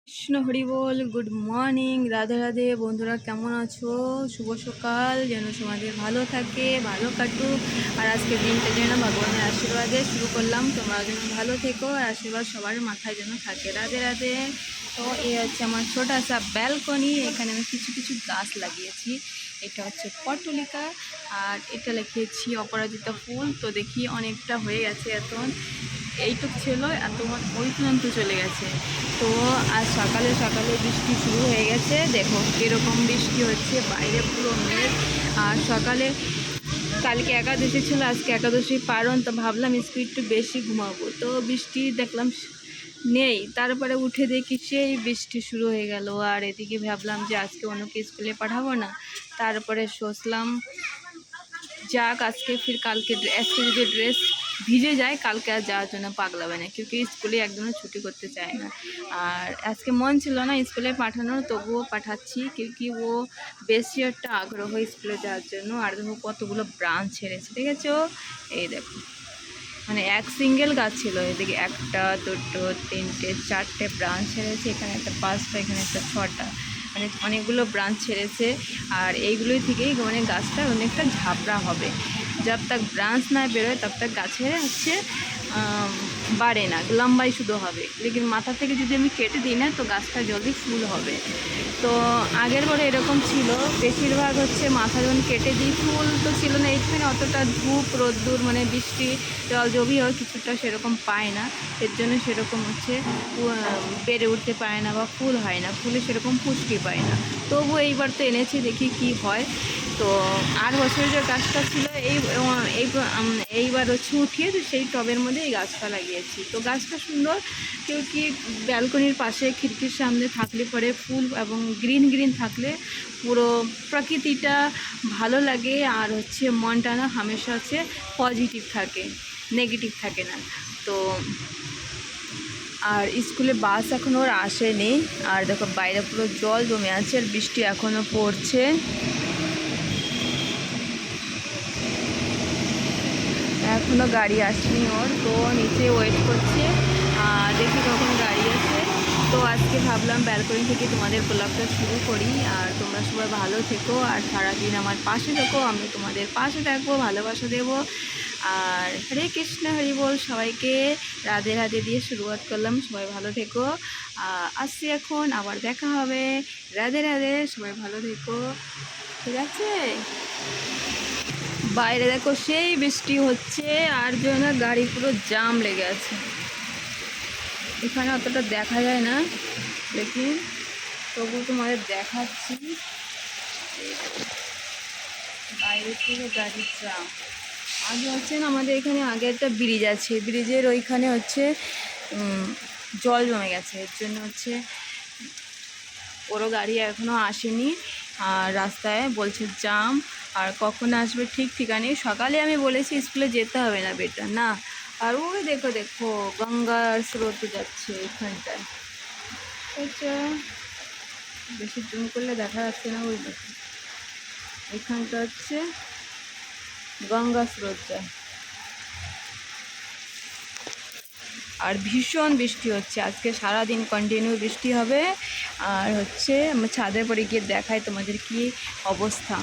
কৃষ্ণ হরি বল। Good morning, Radhe Radhe. বন্ধুরা কেমন আছো? শুভ সকাল, যেন তোমাদের ভালো থাকে, ভালো কাটুক। আর আজকের দিনটা যেন ভগবানের আশীর্বাদে শুরু করলাম। তোমরা যেন ভালো থেকো আর আশীর্বাদ সবার মাথায় যেন থাকে। রাধে রাধে। তো এই হচ্ছে আমার ছোট একটা ব্যালকনি। এখানে আমি কিছু কিছু গাছ লাগিয়েছি। এটা হচ্ছে পটলিকা আর এটা লিখিয়েছি অপরাজিতা ফুল। তো দেখি অনেকটা হয়ে গেছে, এখন এইটুক ছিল, এত ওই পর্যন্ত চলে গেছে। তো আজ সকালে সকালে বৃষ্টি শুরু হয়ে গেছে। দেখো কীরকম বৃষ্টি হচ্ছে, বাইরে পুরো মেঘ। আর সকালে কালকে একাদশী ছিল, আজকে একাদশী পারণ, তো ভাবলাম একটু বেশি ঘুমাবো। তো বৃষ্টি দেখলাম নেই, তারপরে উঠে দেখি সেই বৃষ্টি শুরু হয়ে গেল। আর এদিকে ভাবলাম যে আজকে অন্যকে স্কুলে পাঠাবো না, তারপরে সোচলাম যাক আজকে ফির কালকে আজকে যদি ড্রেস ভিজে যায় কালকে আর যাওয়ার জন্য পাগলাবে না, কিন্তু স্কুলে একদমই ছুটি করতে চায় না। আর আজকে মন ছিল না স্কুলে পাঠানোর, তবুও পাঠাচ্ছি, কিন্তু ও বেশি একটা আগ্রহ স্কুলে যাওয়ার জন্য। আর দেখো কতগুলো ব্রাঞ্চ ছেড়েছে, ঠিক আছে? এই দেখো, মানে এক সিঙ্গেল গাছ ছিল, এদিকে একটা দুটো তিনটে চারটে ব্রাঞ্চ ছেড়েছে, এখানে একটা পাঁচটা, এখানে একটা ছটা, মানে অনেকগুলো ব্রাঞ্চ ছেড়েছে। আর এইগুলোই থেকেই মানে গাছটা অনেকটা ঝাপড়া হবে। जब तक ব্রাঞ্চ না বেরোয় তব তক গাছের হচ্ছে বাড়ে না, লম্বাই শুধু হবে। লেকিন মাথা থেকে যদি আমি কেটে দিই না তো গাছটা জলদি ফুল হবে। তো আগের বারে এরকম ছিল, বেশিরভাগ হচ্ছে মাথা যখন কেটে দিই ফুল তো ছিল না। এইখানে অতটা ধূপ রোদ্দুর মানে বৃষ্টি জল জবি হয় কিছুটা সেরকম পায় না, এর জন্য সেরকম হচ্ছে বেড়ে উঠতে পারে না বা ফুল হয় না, ফুলে সেরকম পুষ্টি পায় না। তবু এইবার তো এনেছি, দেখি কি হয়। তো 8 বছরের যে গাছটা ছিল এইবার হচ্ছে উঠিয়ে তো সেই টবের মধ্যে এই গাছটা লাগিয়েছি। তো গাছটা সুন্দর, কেউ কি ব্যালকনির পাশে খিড়কির সামনে থাকলে পরে ফুল এবং গ্রিন গ্রিন থাকলে পুরো প্রকৃতিটা ভালো লাগে। আর হচ্ছে মনটা না হামেশা হচ্ছে পজিটিভ থাকে, নেগেটিভ থাকে না। তো আর স্কুলে বাস এখনও ওর আসেনি। আর দেখো বাইরে পুরো জল জমে আছে আর বৃষ্টি এখনও পড়ছে। এখনও গাড়ি আসেনি ওর, তো নিচে ওয়েট করছে, দেখি কখন গাড়ি আসে। তো আজকে ভাবলাম ব্যালকনি থেকে তোমাদের ব্লগটা শুরু করি। আর তোমরা সবাই ভালো থেকো আর সারাদিন আমার পাশে থেকো, আমি তোমাদের পাশে থাকবো, ভালোবাসা দেবো। আর হরে কৃষ্ণ হরি বল। সবাইকে রাধে রাধে দিয়ে শুরুয়াত করলাম। সবাই ভালো থেকো, আসছি এখন, আবার দেখা হবে। রাধে রাধে, সবাই ভালো থেকো, ঠিক আছে? বাইরে দেখো সেই বৃষ্টি হচ্ছে, আর যেন গাড়ি পুরো জাম লেগে আছে। এখানে অতটা দেখা যায় না, লেকিন তবু তোমাদের দেখাচ্ছি। বাইরে পুরো গাড়ির জাম। আগে হচ্ছে না আমাদের এখানে আগে একটা ব্রিজ আছে, ব্রিজের ওইখানে হচ্ছে জল জমে গেছে, এর জন্য হচ্ছে ওরও গাড়ি এখনও আসেনি। আর রাস্তায় বলছে জাম, আর কখন আসবে ঠিক ঠিকানি। সকালে আমি বলেছি স্কুলে যেতে হবে না বেটা, না। আর ওই দেখো দেখো গঙ্গার স্রোতে যাচ্ছে এখানটায়, আচ্ছা বেশি জুম করলে দেখা যাচ্ছে না। ওই দেখো এখানটা হচ্ছে গঙ্গা স্রোত যায়। আর ভীষণ বৃষ্টি হচ্ছে আজকে, সারাদিন কন্টিনিউ বৃষ্টি হবে। আর হচ্ছে আমার ছাদের পরে গিয়ে দেখায় তোমাদের কি অবস্থা।